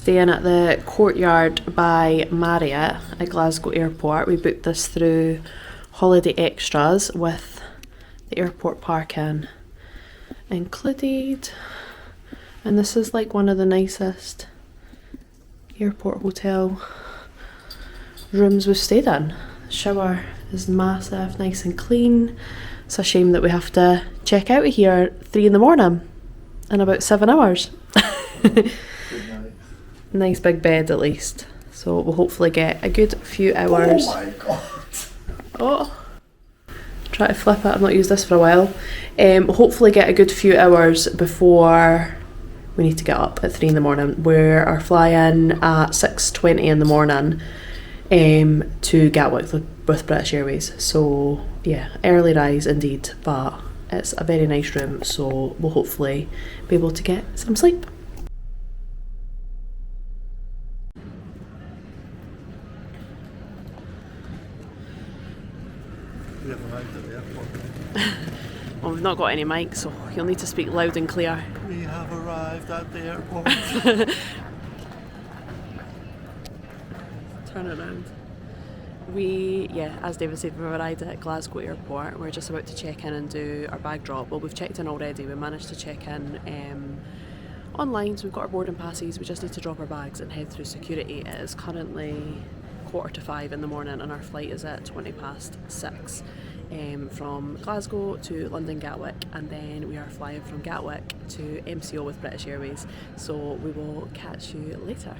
Staying at the Courtyard by Marriott at Glasgow Airport. We booked this through Holiday Extras with the airport parking included. And this is like one of the nicest airport hotel rooms we've stayed in. The shower is massive, nice and clean. It's a shame that we have to check out of here at 3 in the morning in about 7 hours. Nice big bed at least. So we'll hopefully get a good few hours. Oh my god. Oh. Try to flip it, I've not used this for a while. We'll hopefully get a good few hours before we need to get up at 3 in the morning. We are flying at 6:20 in the morning to Gatwick with British Airways. So yeah, early rise indeed, but it's a very nice room, so we'll hopefully be able to get some sleep. We have arrived at the airport. Well, we've not got any mics, so you'll need to speak loud and clear. We have arrived at the airport. Turn around. As David said, we've arrived at Glasgow Airport. We're just about to check in and do our bag drop. Well, we've checked in already. We managed to check in online, so we've got our boarding passes. We just need to drop our bags and head through security. It is currently 4:45 in the morning and our flight is at 6:20 from Glasgow to London Gatwick, and then we are flying from Gatwick to MCO with British Airways. So we will catch you later.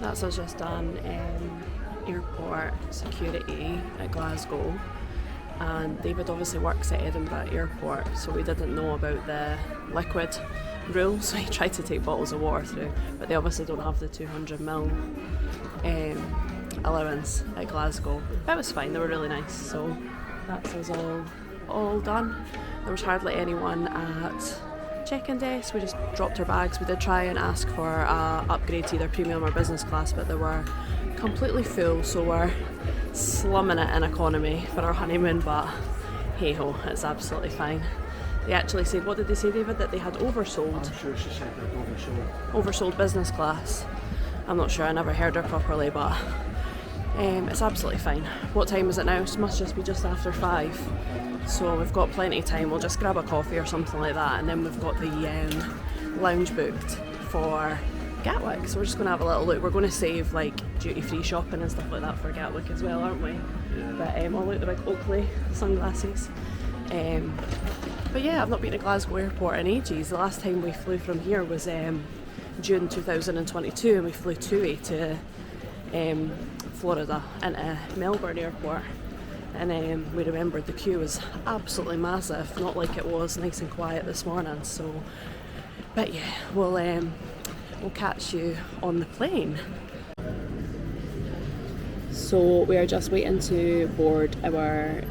That's us just done airport security at Glasgow, and David obviously works at Edinburgh Airport, so we didn't know about the liquid rule, so he tried to take bottles of water through, but they obviously don't have the 200ml allowance at Glasgow. That was fine, they were really nice, so that's us all done. There was hardly anyone at check-in desk. We just dropped our bags. We did try and ask for an upgrade to either premium or business class, but they were completely full, so we're slumming it in economy for our honeymoon, but hey ho, it's absolutely fine. They actually said, what did they say, David, that they had oversold? I'm sure she said they'd Oversold business class. I'm not sure, I never heard her properly, but it's absolutely fine. What time is it now? It must just be just after 5. So we've got plenty of time. We'll just grab a coffee or something like that, and then we've got the lounge booked for Gatwick. So we're just going to have a little look. We're going to save like duty-free shopping and stuff like that for Gatwick as well, aren't we? Yeah. But I'll look at the big Oakley sunglasses. But yeah, I've not been to Glasgow Airport in ages. The last time we flew from here was June 2022, and we flew two-way to Florida into Melbourne Airport. And we remembered the queue was absolutely massive, not like it was nice and quiet this morning. So, but yeah, we'll catch you on the plane. So we are just waiting to board our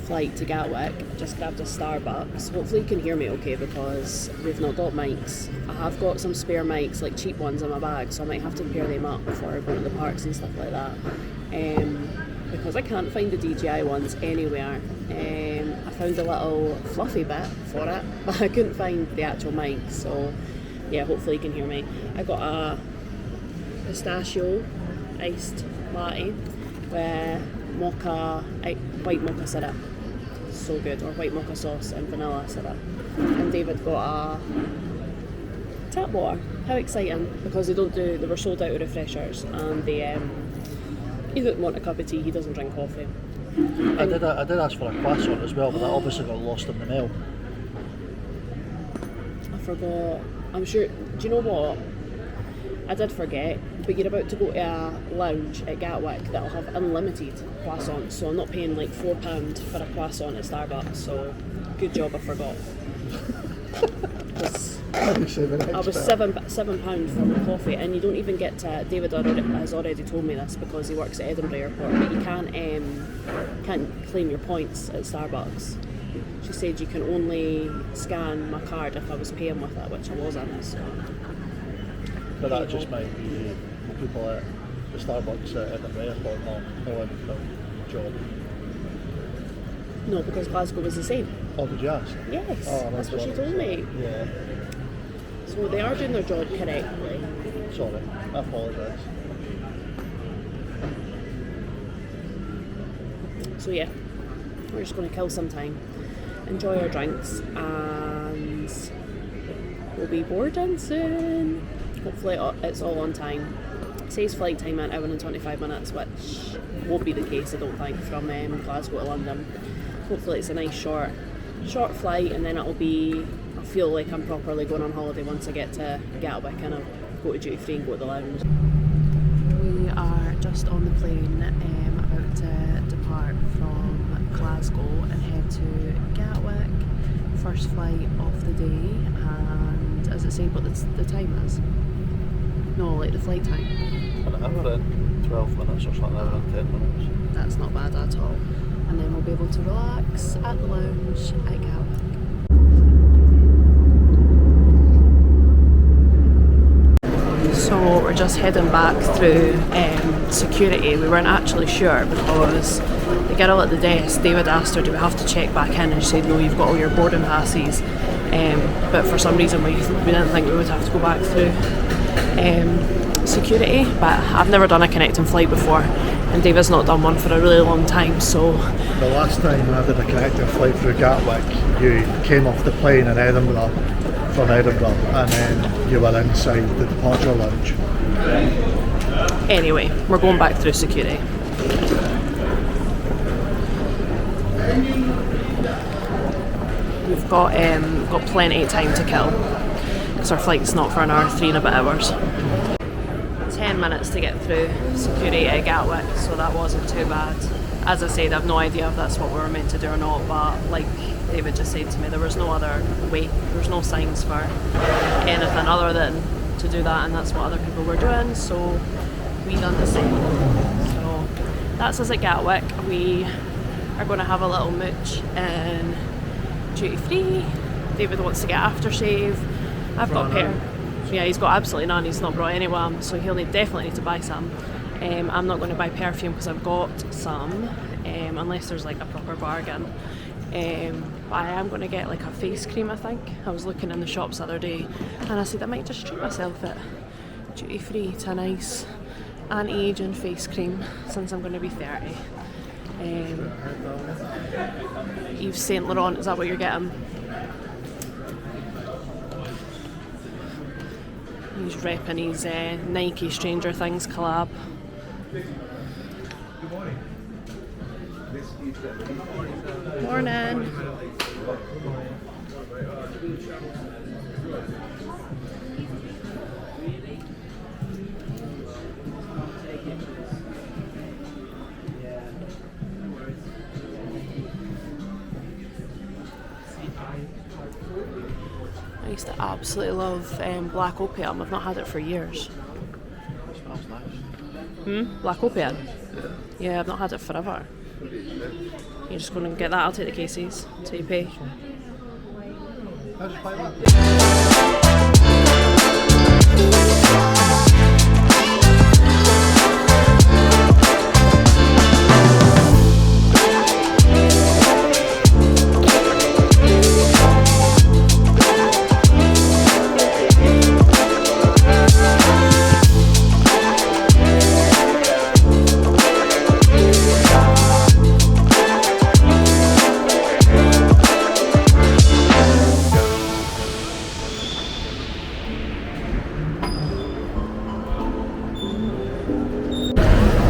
flight to Gatwick. Just grabbed a Starbucks. Hopefully you can hear me okay, because we've not got mics. I have got some spare mics, like cheap ones in my bag, so I might have to pair them up for going to the parks and stuff like that. Because I can't find the DJI ones anywhere. I found a little fluffy bit for it, but I couldn't find the actual mic, so yeah, hopefully you can hear me. I got a pistachio iced latte with white mocha syrup. So good, or white mocha sauce and vanilla syrup. And David got a tap water. How exciting, because they were sold out of refreshers, and he didn't want a cup of tea, he doesn't drink coffee. I did ask for a croissant as well, but that obviously got lost in the mail. I forgot. I'm sure, do you know what? I did forget, but you're about to go to a lounge at Gatwick that'll have unlimited croissants, so I'm not paying like £4 for a croissant at Starbucks, so good job I forgot. I was £7 for my coffee, and you don't even get to. David has already told me this because he works at Edinburgh Airport, but you can't claim your points at Starbucks. She said you can only scan my card if I was paying with it, which I wasn't. So. But that just might be the people at the Starbucks at Edinburgh Airport not knowing the job. No, because Glasgow was the same. Oh, did you ask? Yes, oh, that's what she told me. Yeah. So they are doing their job correctly. Sorry, I apologise. So yeah, we're just going to kill some time, enjoy our drinks, and we'll be boarding soon. Hopefully it's all on time. It says flight time an hour and 25 minutes, which won't be the case, I don't think, from Glasgow to London. Hopefully it's a nice short flight, and then I'll feel like I'm properly going on holiday once I get to Gatwick and I'll go to duty free and go to the lounge. We are just on the plane about to depart from Glasgow and head to Gatwick. First flight of the day, and as it say what the time is? No, like the flight time. An hour and 12 minutes or something, an hour and 10 minutes. That's not bad at all. And then we'll be able to relax at the lounge at Gatwick. So we're just heading back through security. We weren't actually sure because the girl at the desk, David asked her, do we have to check back in? And she said, no, you've got all your boarding passes. But for some reason we didn't think we would have to go back through security. But I've never done a connecting flight before, and David's not done one for a really long time, so... The last time I did a connecting flight through Gatwick, you came off the plane in Edinburgh, from Edinburgh, and then you were inside the departure lounge. Anyway, we're going back through security. We've got plenty of time to kill because our flight's not for an hour, 3 and a bit hours. 10 minutes to get through security at Gatwick, so that wasn't too bad. As I said, I've no idea if that's what we were meant to do or not, but like David just said to me, there was no other way, there was no signs for anything other than to do that, and that's what other people were doing, so we done the same. So that's us at Gatwick. We are going to have a little mooch in duty free. David wants to get aftershave. I've got a pair. Yeah, he's got absolutely none. He's not brought anyone, so he'll definitely need to buy some. I'm not going to buy perfume because I've got some, unless there's like a proper bargain. But I am going to get like a face cream, I think. I was looking in the shops the other day and I said I might just treat myself at duty free to a nice anti-aging face cream since I'm going to be 30. Yves Saint Laurent, is that what you're getting? He's repping his Nike Stranger Things collab. Morning. I used to absolutely love black opium. I've not had it for years. Smells nice. Black opium? Yeah, I've not had it forever. You're just going to get that. I'll take the cases till you pay. How's your pilot?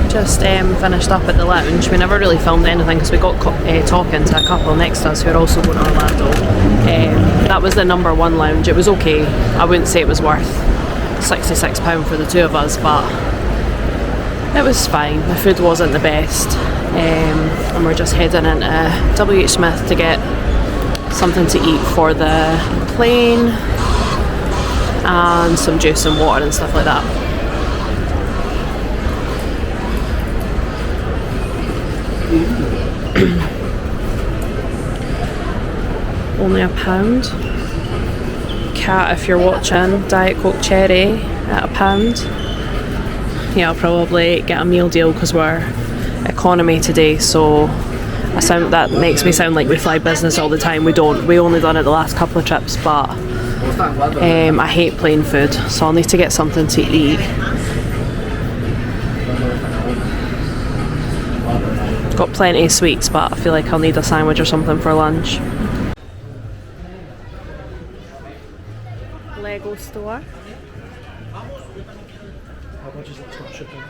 Just finished up at the lounge. We never really filmed anything because we got talking to a couple next to us who are also going to Orlando. That was the number 1 lounge. It was okay. I wouldn't say it was worth £66 for the two of us, but it was fine. The food wasn't the best, and we're just heading into WH Smith to get something to eat for the plane. and some juice and water and stuff like that. Only £1. Cat, if you're watching, Diet Coke Cherry at £1. Yeah, I'll probably get a meal deal because we're economy today, so that makes me sound like we fly business all the time. We don't. We only done it the last couple of trips, but I hate plain food, so I'll need to get something to eat. Got plenty of sweets, but I feel like I'll need a sandwich or something for lunch. Lego store. How much is it to ship in?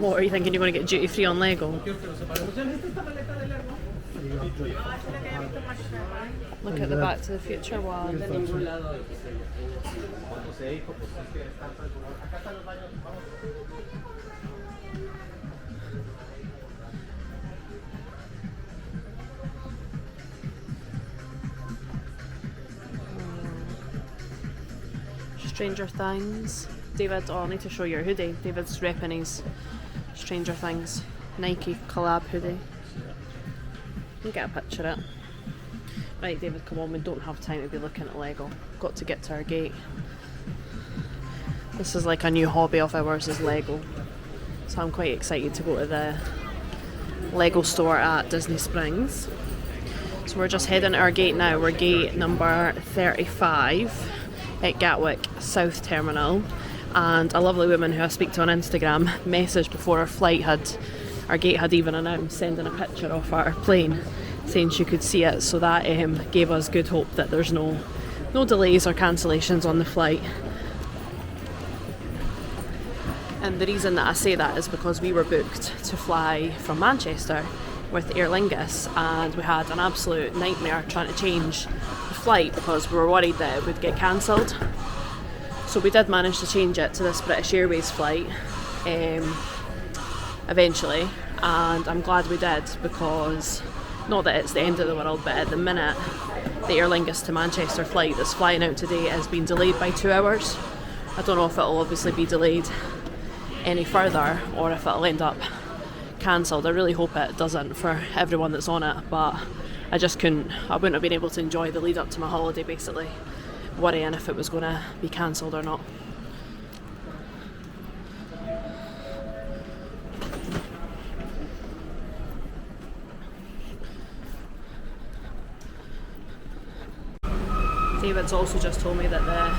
What are you thinking? You're going to get duty free on Lego? Look at the Back to the Future one. Stranger Things. David, oh, I need to show you your hoodie. David's repping his Stranger Things Nike collab hoodie. You get a picture of it. Right, David, come on, we don't have time to be looking at Lego. Got to get to our gate. This is like a new hobby of ours, is Lego. So I'm quite excited to go to the Lego store at Disney Springs. So we're just heading to our gate now. We're gate number 35 at Gatwick South Terminal. And a lovely woman who I speak to on Instagram messaged before our gate had even announced, sending a picture of our plane saying she could see it, so that gave us good hope that there's no delays or cancellations on the flight. And the reason that I say that is because we were booked to fly from Manchester with Aer Lingus, and we had an absolute nightmare trying to change the flight because we were worried that it would get cancelled. So we did manage to change it to this British Airways flight eventually, and I'm glad we did, because not that it's the end of the world, but at the minute the Aer Lingus to Manchester flight that's flying out today has been delayed by 2 hours. I don't know if it'll obviously be delayed any further or if it'll end up cancelled. I really hope it doesn't for everyone that's on it, but I wouldn't have been able to enjoy the lead up to my holiday, basically worrying if it was going to be cancelled or not. David's also just told me that the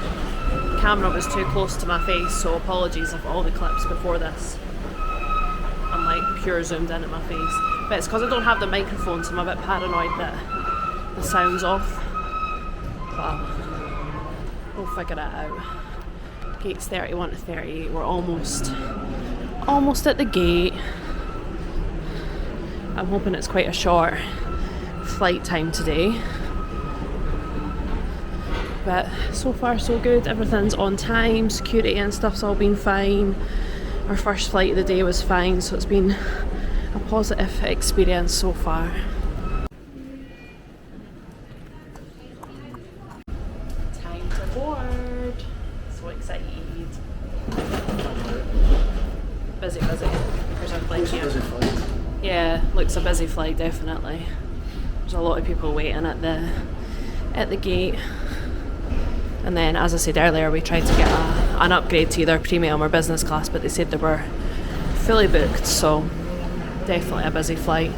camera was too close to my face, so apologies if all the clips before this I'm like pure zoomed in at my face. But it's because I don't have the microphone, so I'm a bit paranoid that the sound's off. But we'll figure it out. Gate's 31 to 38. We're almost at the gate. I'm hoping it's quite a short flight time today. But so far so good. Everything's on time. Security and stuff's all been fine. Our first flight of the day was fine, so it's been a positive experience so far. Time to board. So excited. Busy. There's our flight here. Yeah, looks a busy flight, definitely. There's a lot of people waiting at the gate. And then, as I said earlier, we tried to get an upgrade to either premium or business class, but they said they were fully booked, so definitely a busy flight.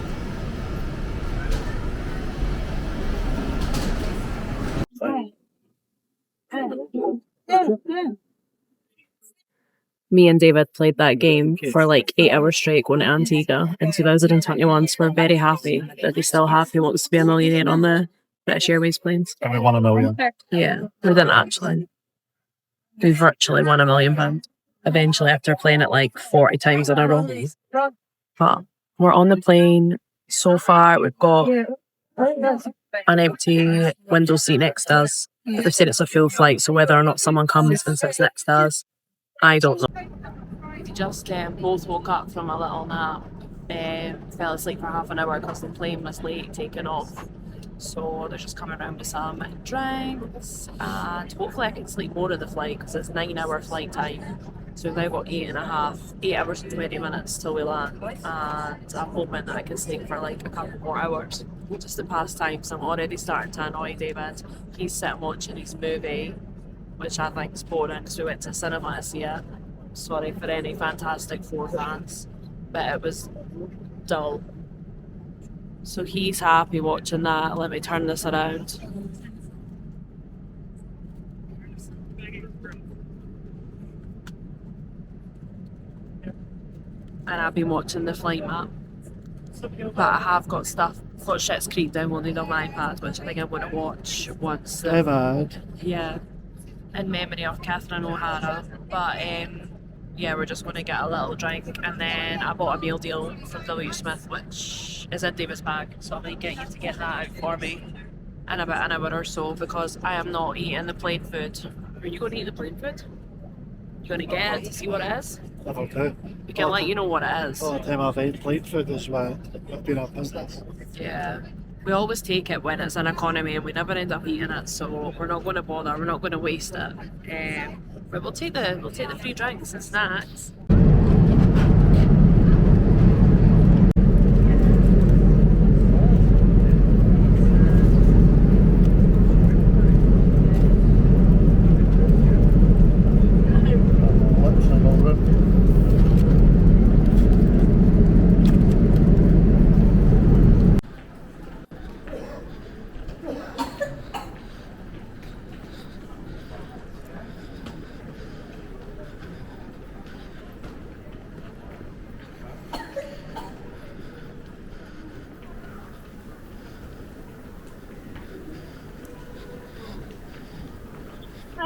Me and David played that game for like 8 hours straight going to Antigua in 2021, so we're very happy that he still happy wants to be a millionaire on the British Airways planes. And we won $1 million. Yeah, we didn't actually. We virtually won £1 million. Eventually, after playing it like 40 times in a row. But we're on the plane so far. We've got an empty window seat next to us. But they've said it's a full flight, so whether or not someone comes and sits next to us, I don't know. We just both woke up from a little nap. Fell asleep for half an hour because the plane was late taking off. So they're just coming around with some drinks, and hopefully I can sleep more of the flight because it's 9 hour flight time. So we've now got 8 hours and 20 minutes till we land, and I'm hoping that I can sleep for like a couple more hours just to pass time. So I'm already starting to annoy David. He's sitting watching his movie, which I think is boring because we went to cinema to see it. Sorry for any Fantastic Four fans, but it was dull. So he's happy watching that. Let me turn this around. And I've been watching the flight map. But I have got stuff, got Schitt's Creek downloaded on my iPad, which I think I'm going to watch once. Yeah, in memory of Catherine O'Hara. But yeah, we're just going to get a little drink, and then I bought a meal deal from W. Smith, which is in David's bag, so I might get you to get that out for me in about an hour or so, because I am not eating the plain food. Are you going to eat the plain food? You going to get it to see what it is? Never do. We can let you know what it is. All the time I've eaten plain food is when I've been on business. Yeah. We always take it when it's an economy and we never end up eating it, so we're not going to bother, we're not going to waste it. But we'll take the free drinks and snacks.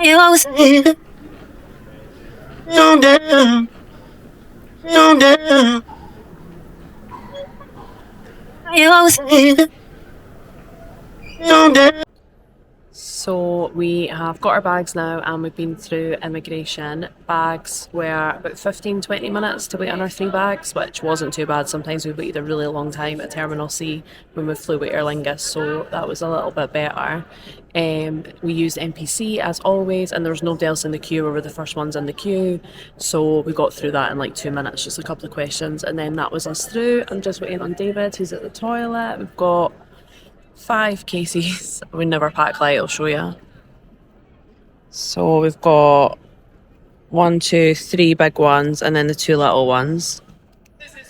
You always say, no down, no down. You always say, no down. So we have got our bags now, and we've been through immigration. Bags were about 15-20 minutes to wait on our 3 bags, which wasn't too bad. Sometimes we waited a really long time at Terminal C when we flew with Aer Lingus, so that was a little bit better. We used NPC as always, and there was nobody else in the queue. We were the first ones in the queue, so we got through that in like 2 minutes, just a couple of questions, and then that was us through. I'm just waiting on David, who's at the toilet. We've got 5 cases. We never pack light, I'll show you. So we've got 1, 2, 3 big ones and then the 2 little ones.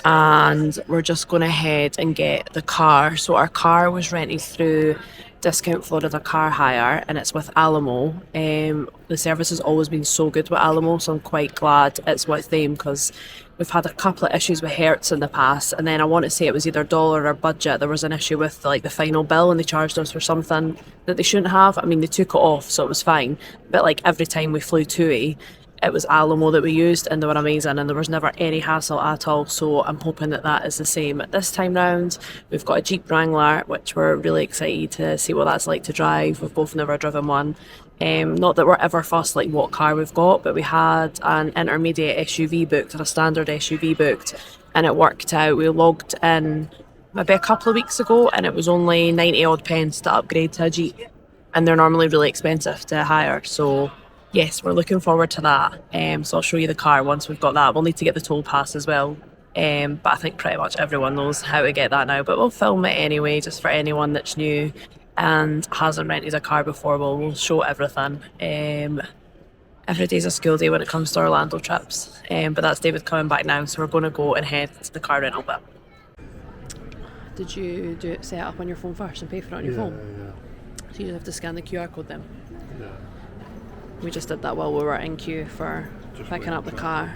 And we're just going to head and get the car. So our car was rented through Discount Florida Car Hire, and it's with Alamo. The service has always been so good with Alamo, so I'm quite glad it's with them, because we've had a couple of issues with Hertz in the past, and then I want to say it was either dollar or budget. There was an issue with like the final bill, and they charged us for something that they shouldn't have. I mean, they took it off, so it was fine, but like every time we flew TUI, it was Alamo that we used, and they were amazing, and there was never any hassle at all. So I'm hoping that that is the same this time round. We've got a Jeep Wrangler, which we're really excited to see what that's like to drive. We've both never driven one. Not that we're ever fussed like what car we've got, but we had an intermediate SUV booked and a standard SUV booked, and it worked out. We logged in maybe a couple of weeks ago, and it was only 90 odd pence to upgrade to a Jeep, and they're normally really expensive to hire. So yes, we're looking forward to that. So I'll show you the car once we've got that. We'll need to get the toll pass as well. But I think pretty much everyone knows how to get that now. But we'll film it anyway, just for anyone that's new and hasn't rented a car before. We'll show everything. Every day's a school day when it comes to Orlando trips. But that's David coming back now, so we're going to go and head to the car rental bit. Did you set it up on your phone first and pay for it on your phone? Yeah. So you just have to scan the QR code then? Yeah. We just did that while we were in queue for picking up the car.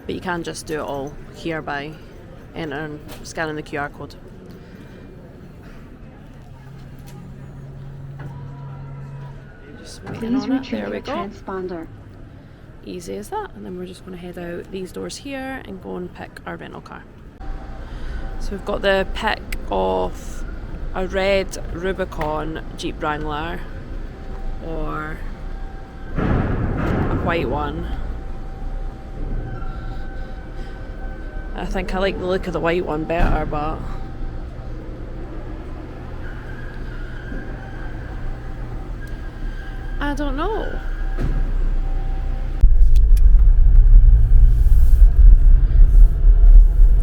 But you can just do it all here by scanning the QR code. Just waiting on it. There we go. Transponder. Easy as that. And then we're just going to head out these doors here and go and pick our rental car. So we've got the pick of a red Rubicon Jeep Wrangler or a white one. I think I like the look of the white one better, but I don't know.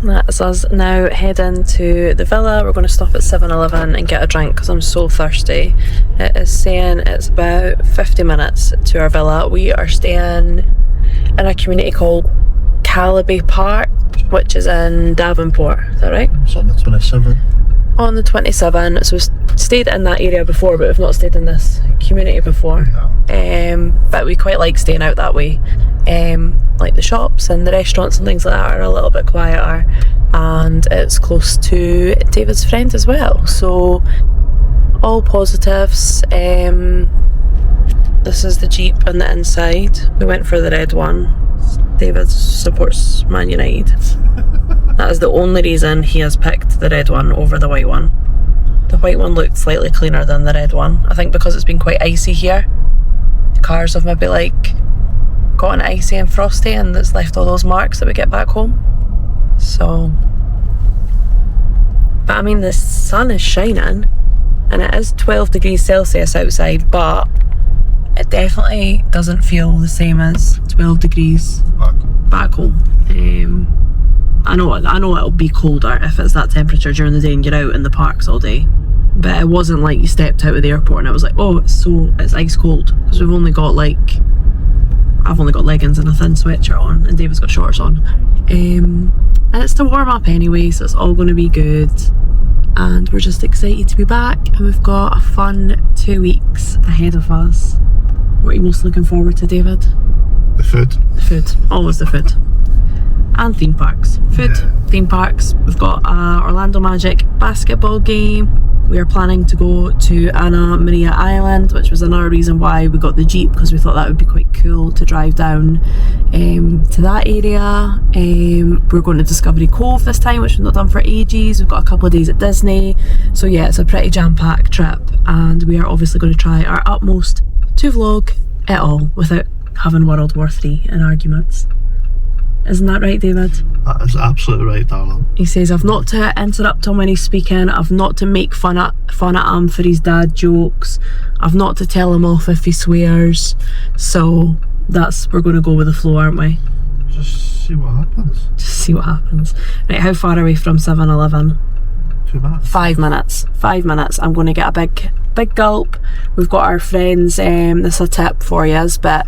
That's us now heading to the villa. We're going to stop at 7-Eleven and get a drink because I'm so thirsty. It is saying it's about 50 minutes to our villa. We are staying in a community called Caliby Park, which is in Davenport. Is that right? It's on the 27th. On the 27th. So we've stayed in that area before, but we've not stayed in this community before. No. But we quite like staying out that way. Like the shops and the restaurants and things like that are a little bit quieter, and it's close to David's friend as well, so all positives. This is the Jeep on the inside. We went for the red one. David supports Man United. That is the only reason he has picked the red one over the white one. The white one looked slightly cleaner than the red one. I think because it's been quite icy here, the cars have maybe like gotten icy and frosty, and it's left all those marks that we get back home. So, but I mean, the sun is shining and it is 12 degrees Celsius outside, but it definitely doesn't feel the same as 12 degrees back home. I know it'll be colder if it's that temperature during the day and you're out in the parks all day, but it wasn't like you stepped out of the airport and it was like, oh, it's ice cold, because we've only got like, I've only got leggings and a thin sweatshirt on, and David's got shorts on. And it's to warm up anyway, so it's all going to be good. And we're just excited to be back, and we've got a fun 2 weeks ahead of us. What are you most looking forward to, David? The food. The food. Always the food. And theme parks. Food, theme parks. We've got a Orlando Magic basketball game. We are planning to go to Anna Maria Island, which was another reason why we got the Jeep, because we thought that would be quite cool to drive down to that area. We're going to Discovery Cove this time, which we've not done for ages. We've got a couple of days at Disney. So yeah, it's a pretty jam-packed trip, and we are obviously going to try our utmost to vlog it all without having World War III and arguments. Isn't that right, David? That is absolutely right, darling. He says I've not to interrupt him when he's speaking, I've not to make fun at him for his dad jokes, I've not to tell him off if he swears. So we're going to go with the flow, aren't we? Just see what happens. Just see what happens. Right, how far away from 7-Eleven? 2 minutes. 5 minutes. 5 minutes. I'm going to get a big gulp. We've got our friends, this is a tip for you, but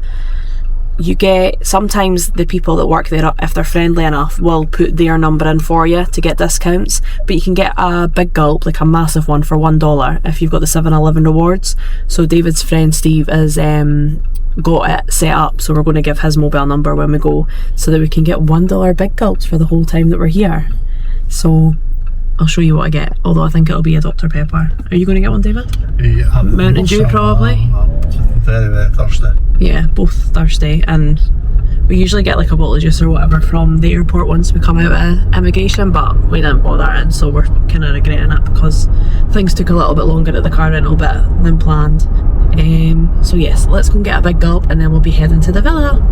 you get, sometimes the people that work there, if they're friendly enough, will put their number in for you to get discounts, but you can get a big gulp, like a massive one, for $1 if you've got the 7-Eleven rewards. So David's friend Steve has got it set up, so we're going to give his mobile number when we go, so that we can get $1 big gulps for the whole time that we're here. So I'll show you what I get, although I think it'll be a Dr. Pepper. Are you going to get one, David? Yeah, Mountain Dew probably? I'm very, very thirsty. Yeah, both thirsty, and we usually get like a bottle of juice or whatever from the airport once we come out of immigration, but we didn't bother in, so we're kind of regretting it because things took a little bit longer at the car rental bit than planned. So yes, let's go and get a big gulp and then we'll be heading to the villa.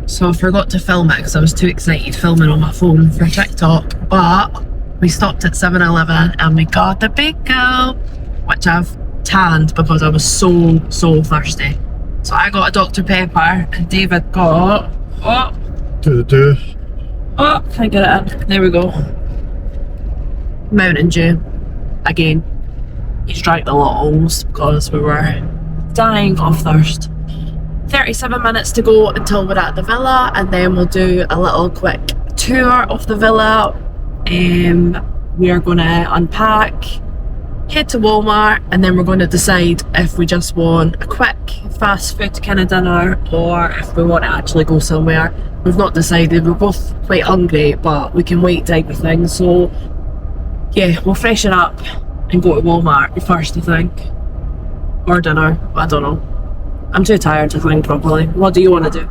So I forgot to film it because I was too excited filming on my phone for TikTok, but we stopped at 7-Eleven and we got the big gulp, which I've tanned because I was so thirsty. So I got a Dr. Pepper and David got, Do. can I get it in? There we go. Mountain Dew. Again, he's drank a lot almost because we were dying of thirst. 37 minutes to go until we're at the villa, and then we'll do a little quick tour of the villa. We are going to unpack, head to Walmart, and then we're going to decide if we just want a quick fast food kind of dinner or if we want to actually go somewhere. We've not decided, we're both quite hungry, but we can wait type of thing. So yeah, we'll freshen up and go to Walmart first, I think, or dinner. I don't know, I'm too tired to think properly. What do you want to do?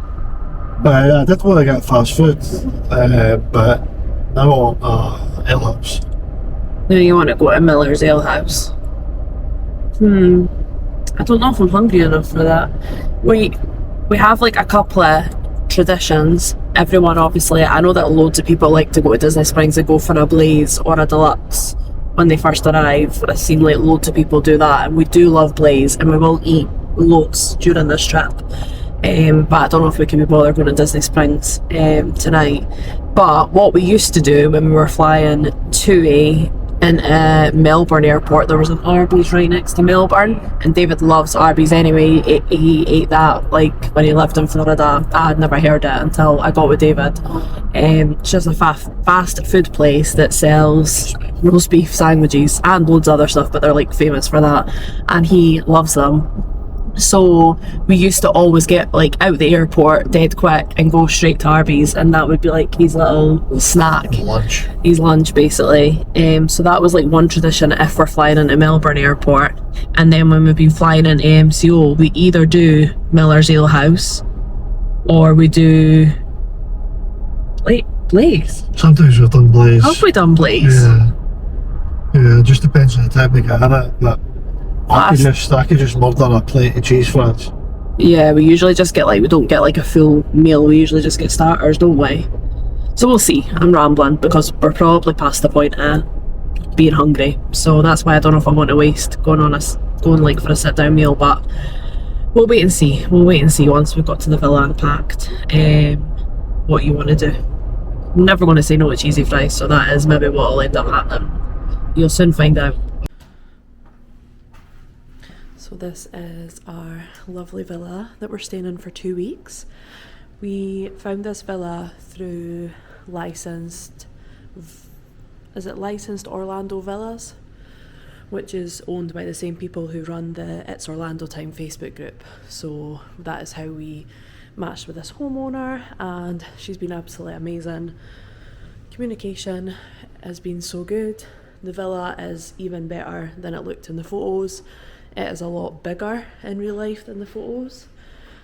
I did want to get fast food, but I want Aer Lingus. No, you want to go to Miller's Ale House? I don't know if I'm hungry enough for that. We have like a couple of traditions. Everyone, obviously, I know that loads of people like to go to Disney Springs and go for a Blaze or a Deluxe when they first arrive. I've seen like loads of people do that, and we do love Blaze, and we will eat loads during this trip. But I don't know if we can be bothered going to Disney Springs tonight. But what we used to do when we were flying to Melbourne airport, there was an Arby's right next to Melbourne, and David loves Arby's anyway. He ate that like when he lived in Florida. I had never heard it until I got with David. It's just a fast food place that sells roast beef sandwiches and loads of other stuff, but they're like famous for that, and he loves them. So we used to always get like out the airport dead quick and go straight to Arby's, and that would be like his little snack, his lunch basically. So that was like one tradition if we're flying into Melbourne airport. And then when we've been flying into AMCO, we either do Miller's Ale House or we do Blaze. Sometimes we've done Blaze. Have we done Blaze? Yeah, it just depends on the time we get in it, but I could just murder a plate of cheese fries. Yeah, we usually just get we don't get like a full meal, we usually just get starters, don't we? So we'll see. I'm rambling because we're probably past the point of being hungry, so that's why I don't know if I want to waste going like for a sit down meal, but we'll wait and see. Once we've got to the villa and packed what you want to do. I'm never going to say no to cheesy fries, so that is maybe what will end up happening. You'll soon find out. So this is our lovely villa that we're staying in for 2 weeks. We found this villa through licensed Orlando Villas, which is owned by the same people who run the It's Orlando Time Facebook group. So that is how we matched with this homeowner, and she's been absolutely amazing. Communication has been so good. The villa is even better than it looked in the photos. It is a lot bigger in real life than the photos.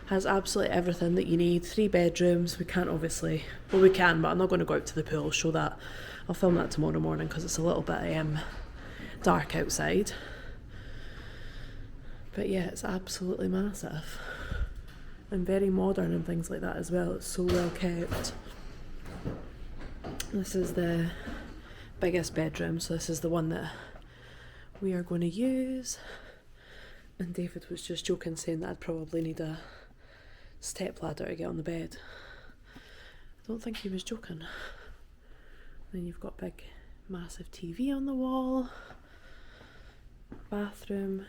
Has absolutely everything that you need. 3 bedrooms. We can't obviously, well we can, but I'm not going to go out to the pool, show that. I'll film that tomorrow morning because it's a little bit dark outside. But yeah, it's absolutely massive. And very modern and things like that as well. It's so well kept. This is the biggest bedroom, so this is the one that we are going to use. And David was just joking, saying that I'd probably need a step ladder to get on the bed. I don't think he was joking. Then you've got big massive TV on the wall. Bathroom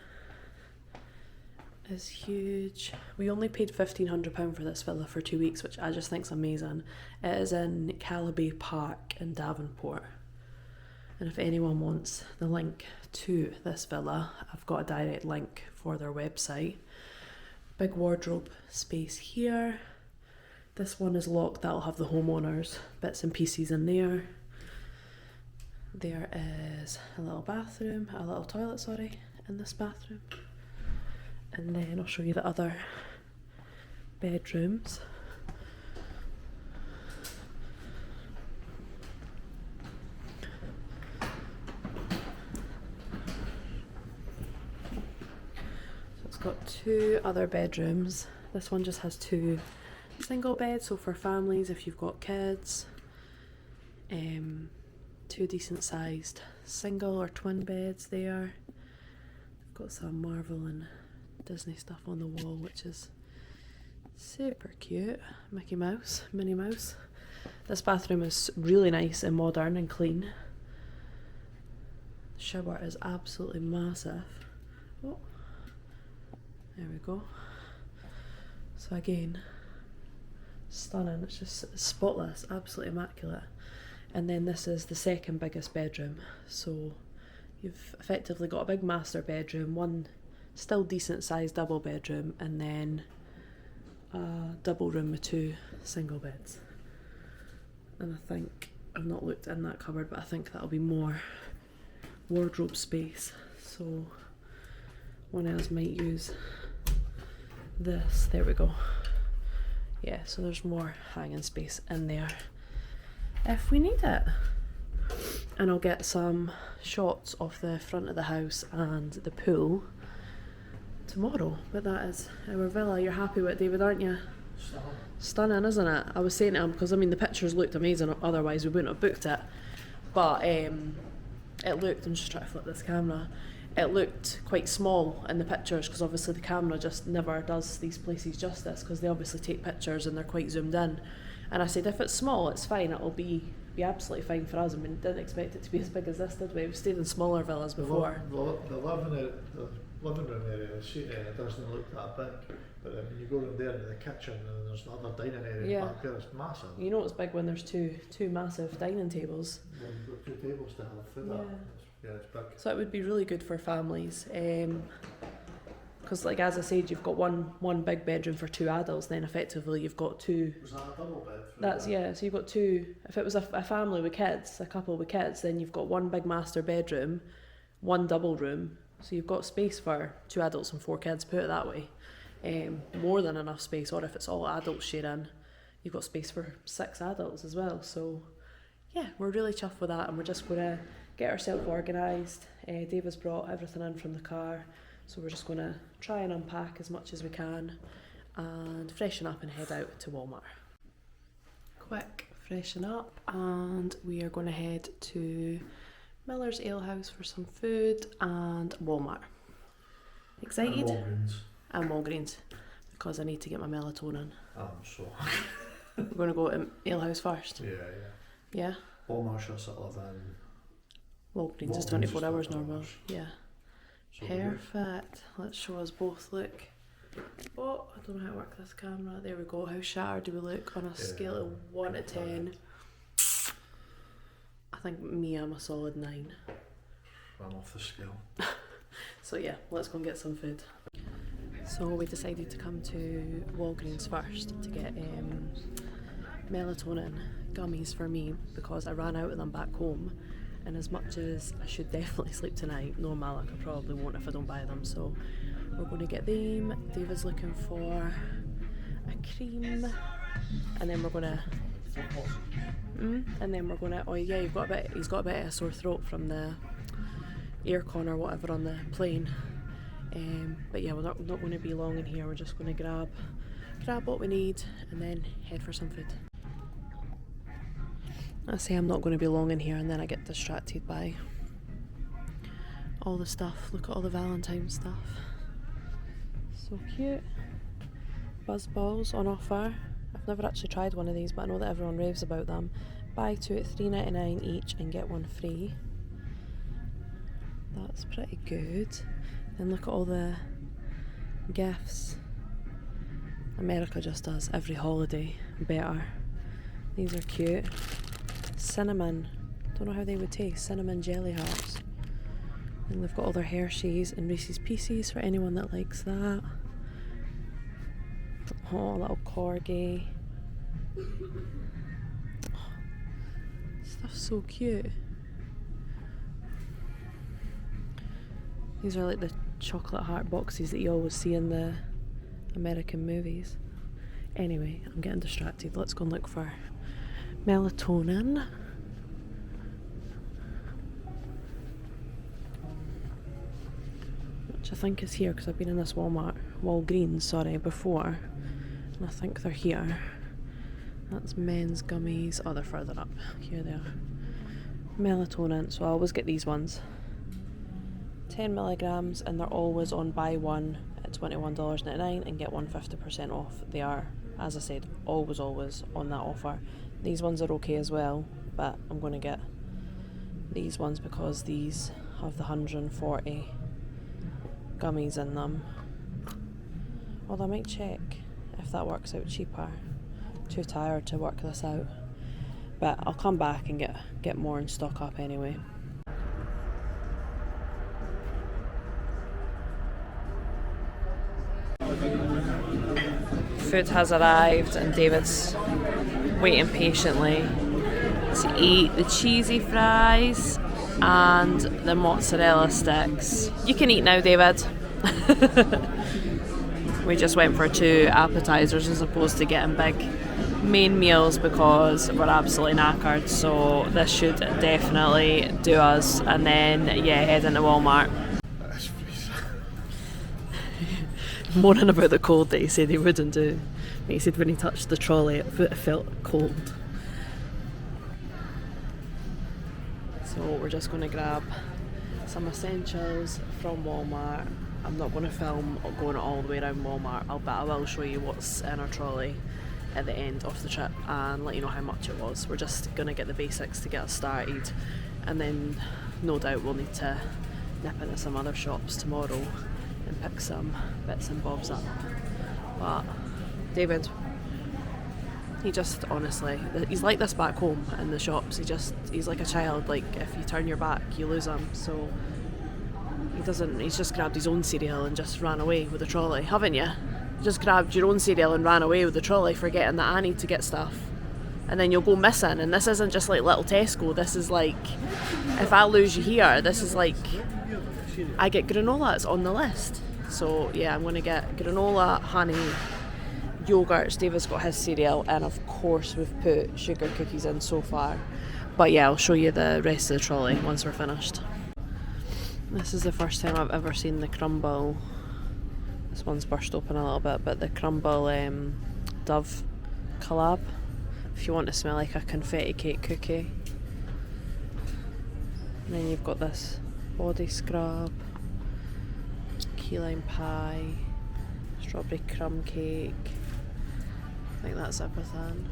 is huge. We only paid £1,500 for this villa for 2 weeks, which I just think is amazing. It is in Calibre Park in Davenport. And if anyone wants the link to this villa, I've got a direct link for their website. Big wardrobe space here. This one is locked, that'll have the homeowners' bits and pieces in there. There is a little toilet, in this bathroom. And then I'll show you the other bedrooms. Got 2 other bedrooms. This one just has 2 single beds, so for families if you've got kids. 2 decent sized single or twin beds there. I've got some Marvel and Disney stuff on the wall, which is super cute. Mickey Mouse, Minnie Mouse. This bathroom is really nice and modern and clean. The shower is absolutely massive. Oh. There we go. So again, stunning. It's just spotless, absolutely immaculate. And then this is the second biggest bedroom. So you've effectively got a big master bedroom, one still decent sized double bedroom, and then a double room with 2 single beds. And I think, I've not looked in that cupboard, but I think that'll be more wardrobe space. So one else might use this. There we go. Yeah, so there's more hanging space in there if we need it. And I'll get some shots of the front of the house and the pool tomorrow. But that is our villa. You're happy with it, David, aren't you? Stunning, isn't it? I was saying to him, because I mean the pictures looked amazing, otherwise we wouldn't have booked it. But it looked, I'm just trying to flip this camera, it looked quite small in the pictures because obviously the camera just never does these places justice because they obviously take pictures and they're quite zoomed in. And I said, if it's small, it's fine, it'll be absolutely fine for us. I mean, didn't expect it to be as big as this, did we? We've stayed in smaller villas before. The living room area, the seat area doesn't look that big, but when you go in there into the kitchen and there's another dining area back there, it's massive. You know it's big when there's two massive dining tables. Yeah, you've got 2 tables to have food at. Yeah, it's big. So it would be really good for families. Because like as I said, you've got one big bedroom for 2 adults, then effectively you've got 2. Was that a double bed? That's so you've got 2. If it was a family with kids, a couple with kids, then you've got 1 big master bedroom, 1 double room. So you've got space for 2 adults and 4 kids, put it that way. More than enough space, or if it's all adults sharing, you've got space for 6 adults as well. So yeah, we're really chuffed with that, and we're just going to get ourselves organised. Dave has brought everything in from the car, so we're just going to try and unpack as much as we can and freshen up and head out to Walmart. Quick freshen up, and we are going to head to Miller's Ale House for some food and Walmart. Excited? And Walgreens, because I need to get my melatonin. I'm sure. We're going to go to Ale House first. Yeah? Walmart shuts at 11. Walgreens is 24 hours normal. Yeah. So perfect. Let's show us both. Look. Oh, I don't know how to work this camera. There we go. How shattered do we look on a scale of 1 to 10? I think me, I'm a solid 9. I'm off the scale. So yeah, let's go and get some food. So we decided to come to Walgreens first to get melatonin gummies for me because I ran out of them back home, and as much as I should definitely sleep tonight, no Malak, I probably won't if I don't buy them, so we're going to get them. David's looking for a cream, and then we're going to oh yeah, he's got a bit of a sore throat from the aircon or whatever on the plane. But yeah, we're not going to be long in here. We're just going to grab what we need and then head for some food. I say I'm not going to be long in here, and then I get distracted by all the stuff. Look at all the Valentine's stuff. So cute. Buzz balls on offer. I've never actually tried one of these, but I know that everyone raves about them. Buy 2 at $3.99 each and get 1 free. That's pretty good. And look at all the gifts. America just does every holiday better. These are cute. Cinnamon. Don't know how they would taste. Cinnamon jelly hearts. And they've got all their Hershey's and Reese's Pieces for anyone that likes that. Oh, little corgi. Oh, stuff's so cute. These are like the chocolate heart boxes that you always see in the American movies. Anyway, I'm getting distracted. Let's go and look for melatonin. Which I think is here because I've been in this Walgreens, before. And I think they're here. That's men's gummies. Oh, they're further up. Here they are. Melatonin. So I always get these ones. 10 milligrams, and they're always on buy one at $21.99 and get 150% off. They are, as I said, always on that offer. These ones are okay as well, but I'm going to get these ones because these have the 140 gummies in them. Although I might check if that works out cheaper. Too tired to work this out, but I'll come back and get more and stock up anyway. Food has arrived and David's waiting patiently to eat the cheesy fries and the mozzarella sticks. You can eat now, David. We just went for 2 appetizers as opposed to getting big main meals because we're absolutely knackered, so this should definitely do us. And then head into Walmart. Moaning about the cold that he said he wouldn't do. He said when he touched the trolley it felt cold. So we're just going to grab some essentials from Walmart. I'm not going to film going all the way around Walmart, but I will show you what's in our trolley at the end of the trip and let you know how much it was. We're just going to get the basics to get us started, and then no doubt we'll need to nip into some other shops tomorrow and pick some bits and bobs up. But David, he just honestly, he's like this back home in the shops. He's like a child. Like, if you turn your back, you lose him. So he's just grabbed his own cereal and just ran away with the trolley, haven't you? Just grabbed your own cereal and ran away with the trolley, forgetting that I need to get stuff. And then you'll go missing, and this isn't just like little Tesco, this is like, if I lose you here, this is like, I get granola, it's on the list. So yeah, I'm going to get granola, honey, yogurts, David's got his cereal, and of course we've put sugar cookies in so far. But yeah, I'll show you the rest of the trolley once we're finished. This is the first time I've ever seen the crumble. This one's burst open a little bit, but the crumble Dove collab. If you want to smell like a confetti cake cookie. And then you've got this body scrub, key lime pie, strawberry crumb cake. I think that's everything.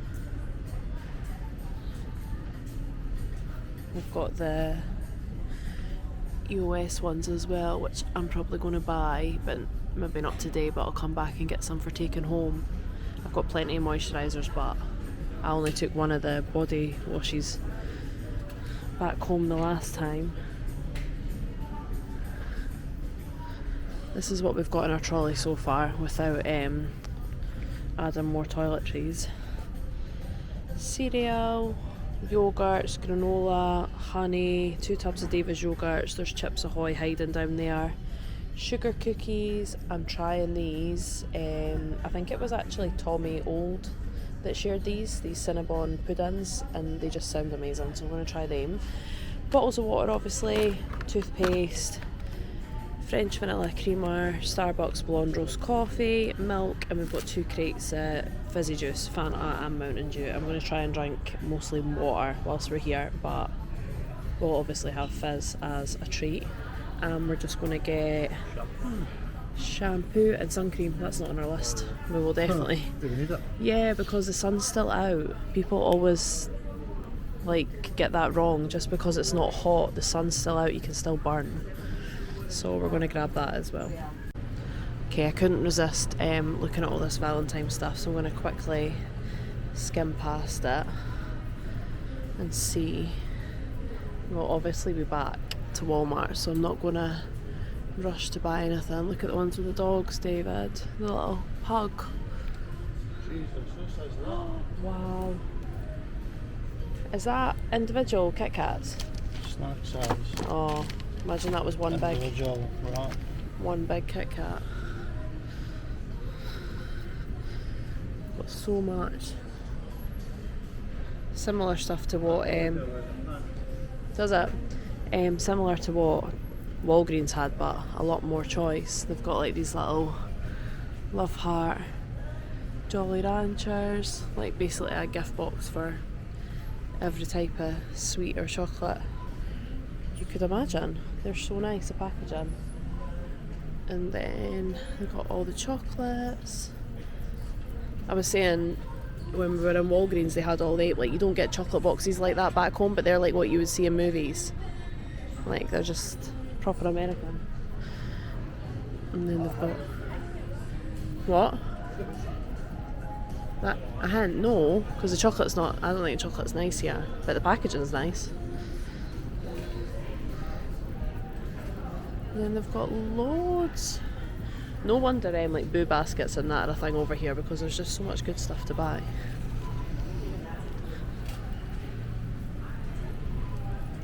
We've got the EOS ones as well, which I'm probably going to buy, but maybe not today, but I'll come back and get some for taking home. I've got plenty of moisturisers, but I only took one of the body washes back home the last time. This is what we've got in our trolley so far without adding more toiletries. Cereal, yogurts, granola, honey, 2 tubs of David's yogurts, there's Chips Ahoy hiding down there, sugar cookies. I'm trying these. I think it was actually Tommy Old that shared these Cinnabon puddings, and they just sound amazing, so I'm going to try them. Bottles of water, obviously, toothpaste, French vanilla creamer, Starbucks blonde roast coffee, milk, and we've got 2 crates of fizzy juice, Fanta and Mountain Dew. I'm going to try and drink mostly water whilst we're here, but we'll obviously have fizz as a treat. We're just going to get shampoo and sun cream. That's not on our list. We will definitely. Do we need it? Yeah, because the sun's still out. People always like get that wrong. Just because it's not hot, the sun's still out, you can still burn. So we're going to grab that as well. Okay, I couldn't resist looking at all this Valentine stuff, so I'm going to quickly skim past it and see. We'll obviously be back to Walmart, so I'm not going to rush to buy anything. Look at the ones with the dogs, David. The little pug. Wow. Is that individual Kit Kats? Snack size. Oh, imagine that was one Individual, right. one big Kit Kat. Got so much. Similar stuff to what does it? Similar to what Walgreens had, but a lot more choice. They've got like these little Love Heart, Jolly Ranchers, like basically a gift box for every type of sweet or chocolate you could imagine. They're so nice, the packaging. And then they've got all the chocolates. I was saying when we were in Walgreens, they had all the, like, you don't get chocolate boxes like that back home, but they're like what you would see in movies. Like, they're just proper American. And then they've got... What? That, I hadn't, no, because the chocolate's not, I don't think the chocolate's nice here, but the packaging's nice. And then they've got loads. No wonder like boo baskets and that are a thing over here, because there's just so much good stuff to buy.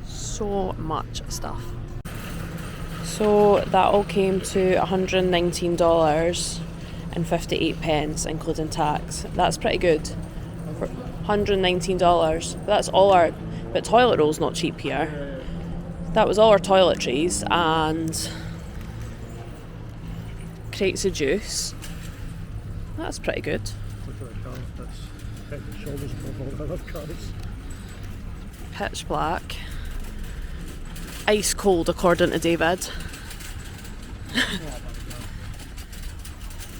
So much stuff. So that all came to $119.58, including tax. That's pretty good. For $119. That's all our... But toilet roll's not cheap here. That was all our toiletries and crates of juice. That's pretty good. Look at the car, that's head and shoulders above all the other cars. Pitch black. ice cold according to David.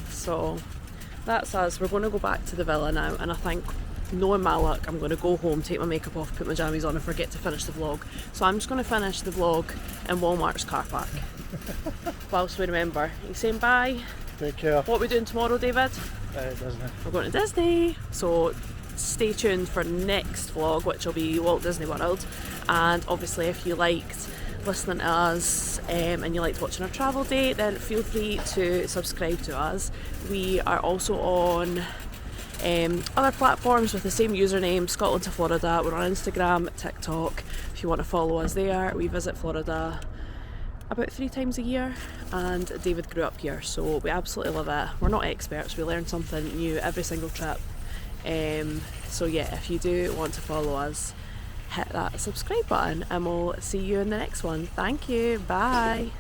So that's us. We're going to go back to the villa now, and I think, knowing my luck, I'm going to go home, take my makeup off, put my jammies on and forget to finish the vlog. So I'm just going to finish the vlog in Walmart's car park whilst we remember. Are you saying bye? Take care. What are we doing tomorrow, David? Disney. We're going to Disney. So stay tuned for next vlog, which will be Walt Disney World. And obviously if you liked listening to us and you liked watching our travel day, then feel free to subscribe to us. We are also on other platforms with the same username, Scotland to Florida. We're on Instagram, TikTok. If you want to follow us there. We visit Florida about 3 times a year, and David grew up here, so we absolutely love it. We're not experts, we learn something new every single trip. So yeah, if you do want to follow us, hit that subscribe button and we'll see you in the next one. Thank you, bye.